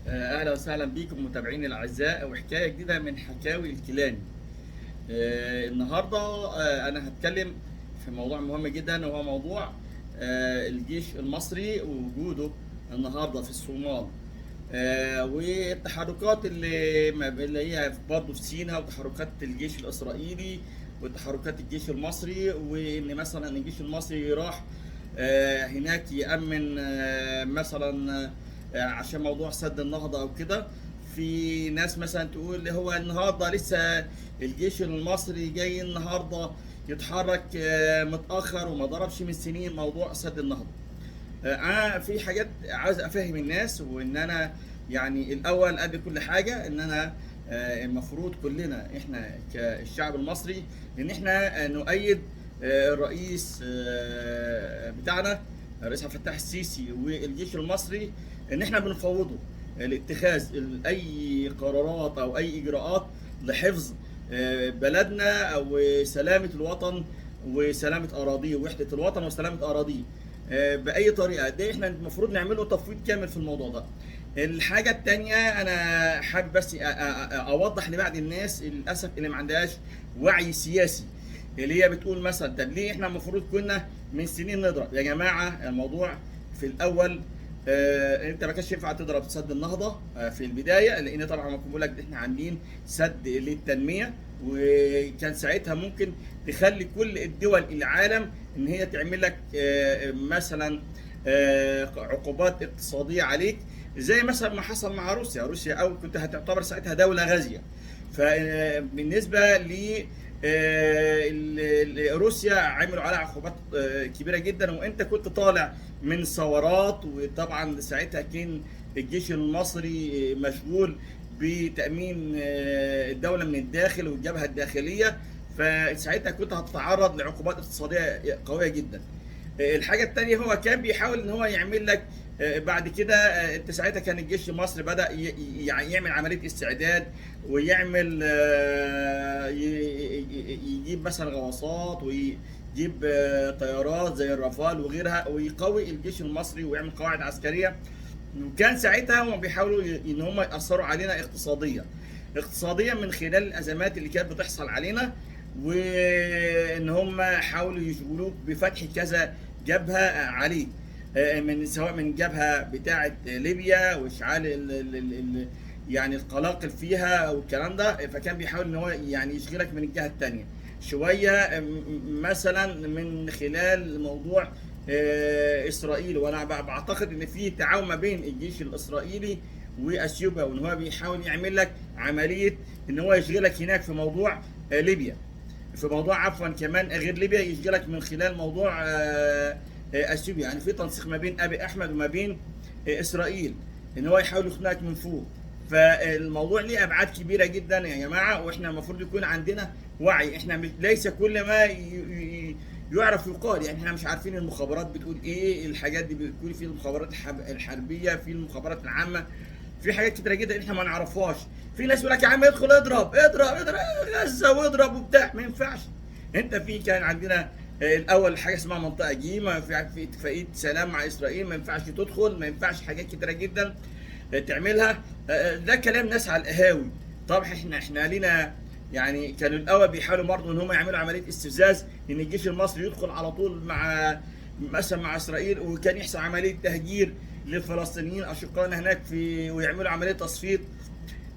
اهلا وسهلا بيكم متابعيني الاعزاء وحكايه جديده من حكاوي الكيلاني. النهارده انا هتكلم في موضوع مهم جدا، وهو موضوع الجيش المصري ووجوده النهارده في الصومال. والتحركات اللي هي برضه في سيناء، وتحركات الجيش الاسرائيلي وتحركات الجيش المصري، وان مثلا الجيش المصري راح هناك يأمن مثلا عشان موضوع سد النهضة او كده. في ناس مثلا تقول هو النهارده لسه الجيش المصري جاي النهارده يتحرك متأخر وما ضربش من سنين موضوع سد النهضة. انا في حاجات عاوز افهم الناس، وان انا يعني الاول قبل كل حاجه ان انا المفروض كلنا احنا كالشعب المصري ان احنا نؤيد الرئيس بتاعنا الرئيس عبد الفتاح السيسي والجيش المصري، ان احنا بنفوضه لاتخاذ اي قرارات او اي اجراءات لحفظ بلدنا او سلامه الوطن وسلامه اراضيه، ووحده الوطن وسلامه اراضيه باي طريقه. ده احنا المفروض نعمله تفويض كامل في الموضوع ده. الحاجه الثانيه انا حابب بس اوضح لبعض الناس للاسف اللي ما عندهاش وعي سياسي، اللي هي بتقول مثلا طب ليه احنا المفروض كنا من سنين نضرب. يا جماعه الموضوع في الاول انت ما كانش ينفع تضرب سد النهضه في البدايه، لان طبعا ما بقول لك احنا عاملين سد للتنميه، وكان ساعتها ممكن تخلي كل الدول العالم ان هي تعمل لك مثلا عقوبات اقتصاديه عليك، زي مثلا ما حصل مع روسيا. روسيا او كنت هتعتبر ساعتها دوله غازيه. فبالنسبه ل روسيا عملوا عليها عقوبات كبيره جدا، وانت كنت طالع من ثورات، وطبعا ساعتها كان الجيش المصري مشغول بتامين الدوله من الداخل والجبهه الداخليه، فساعتها كنت هتتعرض لعقوبات اقتصاديه قويه جدا. الحاجه الثانيه هو كان بيحاول ان هو يعمل لك بعد كده انت ساعتها كان الجيش المصري بدا يعني يعمل عمليه استعداد، ويعمل يجيب مثلا غواصات، ويجيب طيارات زي الرافال وغيرها، ويقوي الجيش المصري ويعمل قواعد عسكريه. وكان ساعتها هم بيحاولوا ان هم ياثروا علينا اقتصاديا من خلال الازمات اللي كانت بتحصل علينا، وان هم حاولوا يشغلوك بفتح كذا جبهه عليك، من سواء من جبهه بتاعه ليبيا واشعال يعني القلاقل فيها والكلام ده. فكان بيحاول ان هو يعني يشغلك من الجهه الثانيه شويه، مثلا من خلال موضوع اسرائيل. وانا بعتقد ان في تعاون ما بين الجيش الاسرائيلي واثيوبيا، وان هو بيحاول يعمل لك عمليه ان هو يشغلك هناك في موضوع ليبيا، في موضوع عفوا كمان غير ليبيا يشغلك من خلال موضوع اثيوبيا. يعني في تنسيق ما بين ابي احمد وما بين اسرائيل، ان هو يحاول يخنقك من فوق. فالموضوع ليه ابعاد كبيره جدا يا جماعه، واحنا المفروض يكون عندنا وعي. احنا ليس كل ما يعرف يقال، يعني احنا مش عارفين المخابرات بتقول ايه، الحاجات دي بتقول في المخابرات الحربيه، في المخابرات العامه، في حاجات كتيره جدا احنا ما نعرفهاش. في ناس يقول لك يا عم ادخل اضرب غزه واضرب وبتاع. ما ينفعش. انت في كان عندنا الاول حاجه اسمها منطقه جي، ما في اتفاقيه سلام مع اسرائيل، ما ينفعش تدخل، ما ينفعش حاجات كتيره جدا تعملها. ده كلام ناس على القهاوي. طبعا احنا لينا يعني كانوا الاول بيحاولوا برضه ان هم يعملوا عمليه استفزاز، ان الجيش المصري يدخل على طول مع مثلا مع اسرائيل، وكان يحصل عمليه تهجير للفلسطينيين اشقائنا هناك في، ويعملوا عمليه تصفيه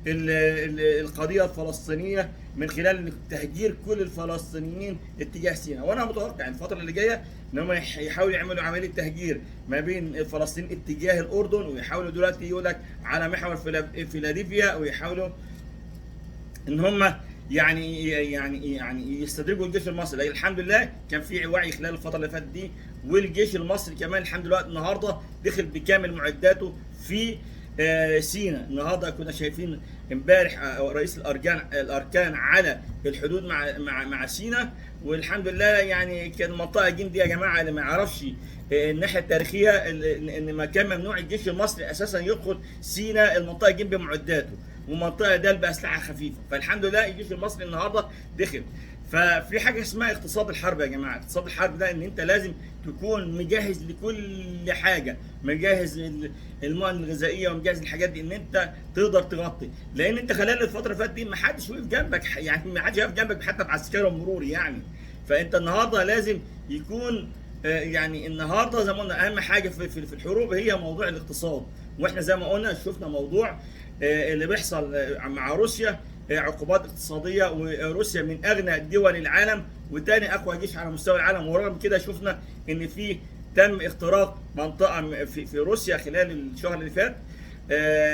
القضيه الفلسطينيه من خلال تهجير كل الفلسطينيين اتجاه سيناء. وانا متوقع الفتره اللي جايه ان هم يحاولوا يعملوا عمليه تهجير ما بين الفلسطينيين اتجاه الاردن، ويحاولوا دلوقتي يقول لك على محور فيلادلفيا، ويحاولوا ان هم يعني يستدرجوا الجيش المصري. لكن الحمد لله كان في وعي خلال الفتره اللي فاتت دي، والجيش المصري كمان الحمد لله النهارده دخل بكامل معداته في سيناء. النهارده كنا شايفين امبارح رئيس الاركان على الحدود مع سيناء. والحمد لله يعني كان المنطقه جيم دي يا جماعه اللي ما يعرفش الناحيه التاريخيه ان ما كان ممنوع الجيش المصري اساسا يدخل سيناء المنطقه جيم بمعداته، ومنطقه ده باسلحه خفيفه. فالحمد لله الجيش المصري النهارده دخل. ففي حاجه اسمها اقتصاد الحرب يا جماعه. اقتصاد الحرب ده ان انت لازم تكون مجهز لكل حاجه، مجهز المواد الغذائيه ومجهز الحاجات دي ان انت تقدر تغطي، لان انت خلال الفتره اللي فاتت دي ما حدش وقف جنبك، يعني ما حدش واقف جنبك حتى بعسكري ومروري يعني. فانت النهارده لازم يكون يعني النهارده زي ما قلنا اهم حاجه في الحروب هي موضوع الاقتصاد. واحنا زي ما قلنا شفنا موضوع اللي بيحصل مع روسيا، عقوبات اقتصاديه، وروسيا من اغنى دول العالم وثاني اقوى جيش على مستوى العالم، ورغم كده شفنا ان في تم اختراق منطقه في روسيا خلال الشهر اللي فات.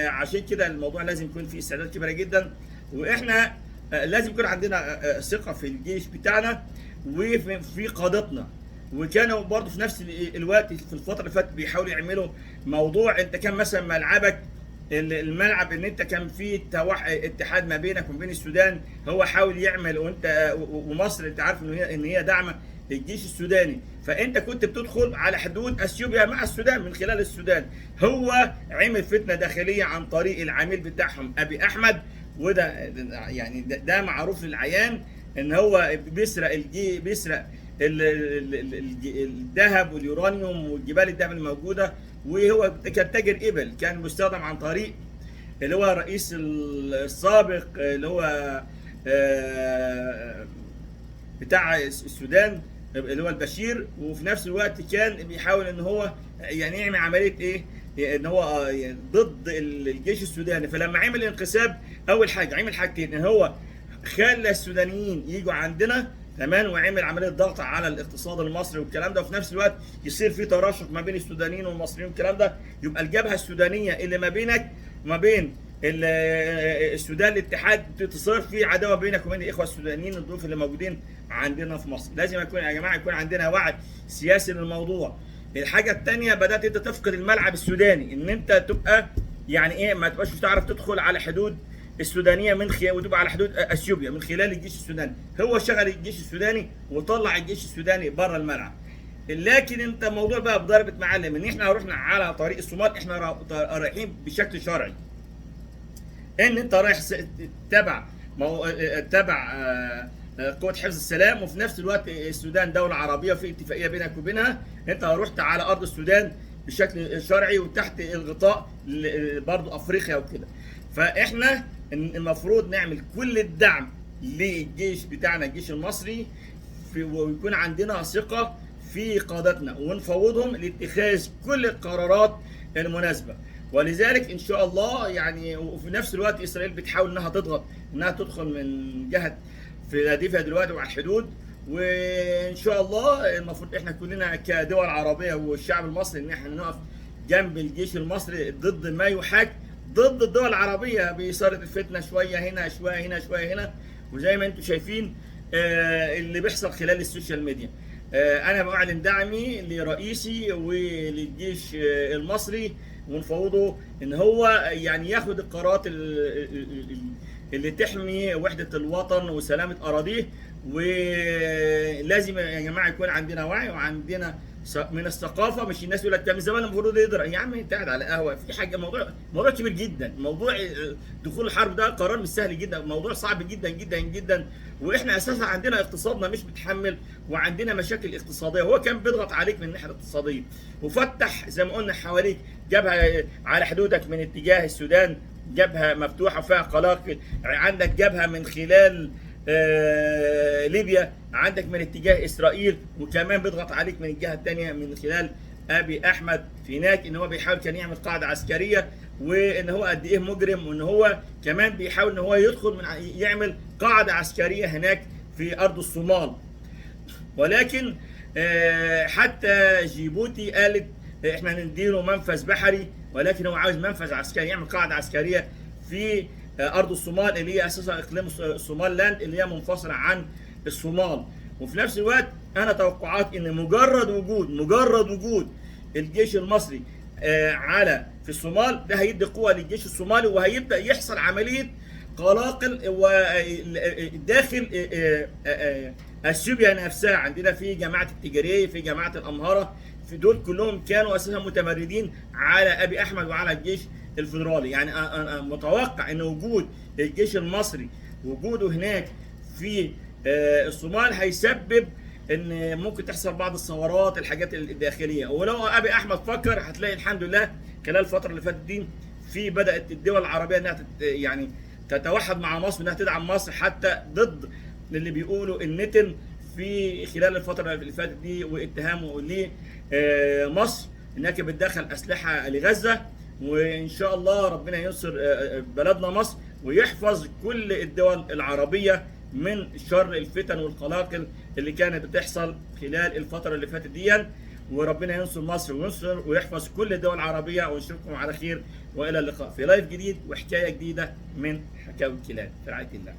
عشان كده الموضوع لازم يكون فيه استعداد كبيره جدا، واحنا لازم يكون عندنا ثقه في الجيش بتاعنا وفي قادتنا. وكانوا برضه في نفس الوقت في الفتره اللي فاتت بيحاولوا يعملوا موضوع انت كان مثلا ملعبك الملعب ان انت كان في اتحاد ما بينك وما بين السودان، هو حاول يعمل وانت ومصر انت عارف ان هي داعمه الجيش السوداني، فانت كنت بتدخل على حدود اثيوبيا مع السودان من خلال السودان. هو عمل فتنه داخليه عن طريق العميل بتاعهم ابي احمد، وده يعني ده معروف للعيان ان هو بيسرق الذهب واليورانيوم والجبال الذهب الموجوده، وهو كان تاجر ابل، كان مستخدم عن طريق اللي هو الرئيس السابق اللي هو بتاع السودان اللي هو البشير، وفي نفس الوقت كان بيحاول ان هو يعني يعمل عمليه ايه ان هو ضد الجيش السوداني. فلما عمل انقساب اول حاجه عمل حاجتين، ان هو خلى السودانيين يجوا عندنا تمام، وعمل عمليه ضغط على الاقتصاد المصري والكلام ده، وفي نفس الوقت يصير في تراشق ما بين السودانيين والمصريين والكلام ده، يبقى الجبهه السودانيه اللي ما بينك وما بين السودان الاتحاد تصير في عداوه بينك وبين الاخوه السودانيين الضيوف اللي موجودين عندنا في مصر. لازم يكون يا جماعه يكون عندنا وعي سياسي للموضوع. الحاجه الثانيه بدات انت تفقد الملعب السوداني، ان انت تبقى يعني ايه ما تبقاش تعرف تدخل على حدود السودانيه من خلال وتبقى على حدود اثيوبيا من خلال الجيش السوداني. هو شغل الجيش السوداني وطلع الجيش السوداني بره الملعب. لكن انت موضوع بقى بضربه معلم ان احنا رحنا على طريق الصومال، احنا رايحين بشكل شرعي، ان انت رايح تبع قوة حفظ السلام، وفي نفس الوقت السودان دولة عربية في اتفاقية بينك وبينها، انت رحت على ارض السودان بشكل شرعي وتحت الغطاء برضو افريقيا وكده. فاحنا المفروض نعمل كل الدعم للجيش بتاعنا الجيش المصري ويكون عندنا ثقة في قادتنا ونفوضهم لاتخاذ كل القرارات المناسبة. ولذلك ان شاء الله يعني، وفي نفس الوقت اسرائيل بتحاول انها تضغط انها تدخل من جهه فيلادلفيا دلوقتي وعلى الحدود، وان شاء الله المفروض احنا كلنا كدول عربيه والشعب المصري ان احنا نقف جنب الجيش المصري ضد ما يحاك ضد الدول العربيه باثاره الفتنه، شويه هنا شويه هنا شويه هنا. وزي ما انتم شايفين اللي بيحصل خلال السوشيال ميديا. انا بعلن دعمي لرئيسي وللجيش المصري ونفوضه ان هو يعني ياخد القرارات اللي تحمي وحده الوطن وسلامه اراضيه. ولازم يا جماعه يكون عندنا وعي وعندنا من الثقافه، مش الناس يقول لك كان زمان المفروض يقدر يا عم انت قاعد على قهوه في حاجه. موضوع كبير جدا، موضوع دخول الحرب ده قرار مش سهل جدا، موضوع صعب جدا جدا جدا، واحنا اساسا عندنا اقتصادنا مش بتحمل وعندنا مشاكل اقتصاديه. هو كان بيضغط عليك من الناحيه الاقتصاديه وفتح زي ما قلنا حواليك جبهه على حدودك من اتجاه السودان، جبهه مفتوحه وفيها قلاقل، عندك جبهه من خلال ليبيا، عندك من اتجاه اسرائيل، وكمان بيضغط عليك من الجهه الثانيه من خلال ابي احمد في هناك، ان هو بيحاول كان يعمل قاعده عسكريه، وان هو قد ايه مجرم، وان هو كمان بيحاول ان هو يدخل يعمل قاعده عسكريه هناك في ارض الصومال. ولكن حتى جيبوتي قالت احنا نديله منفذ بحري، ولكن هو عاوز منفذ عسكري، يعمل قاعده عسكريه في ارض الصومال اللي هي اساسا اقليم الصومال لاند اللي هي منفصله عن الصومال. وفي نفس الوقت انا توقعات ان مجرد وجود الجيش المصري على في الصومال ده هيدي قوه للجيش الصومالي، وهيبدا يحصل عمليه قلاقل داخل اثيوبيا نفسها. عندنا في جماعه التجاريه، في جماعه الامهره، في دول كلهم كانوا اساسا متمردين على ابي احمد وعلى الجيش الفيدرالي. يعني انا متوقع ان وجود الجيش المصري وجوده هناك في الصومال هيسبب ان ممكن تحصل بعض الثورات، الحاجات الداخليه. ولو ابي احمد فكر هتلاقي الحمد لله خلال الفتره اللي فاتت دي في بدات الدول العربيه انها يعني تتوحد مع مصر، انها تدعم مصر حتى ضد اللي بيقولوا النتن في خلال الفتره اللي فاتت دي، واتهامه لمصر انها بتدخل اسلحه لغزه. وان شاء الله ربنا ينصر بلدنا مصر ويحفظ كل الدول العربيه من شر الفتن والقلاقل اللي كانت بتحصل خلال الفتره اللي فاتت دي. وربنا ينصر مصر ويحفظ كل الدول العربيه. ونشوفكم على خير، والى اللقاء في لايف جديد وحكايه جديده من حكاوي الكلاب في رعايه الله.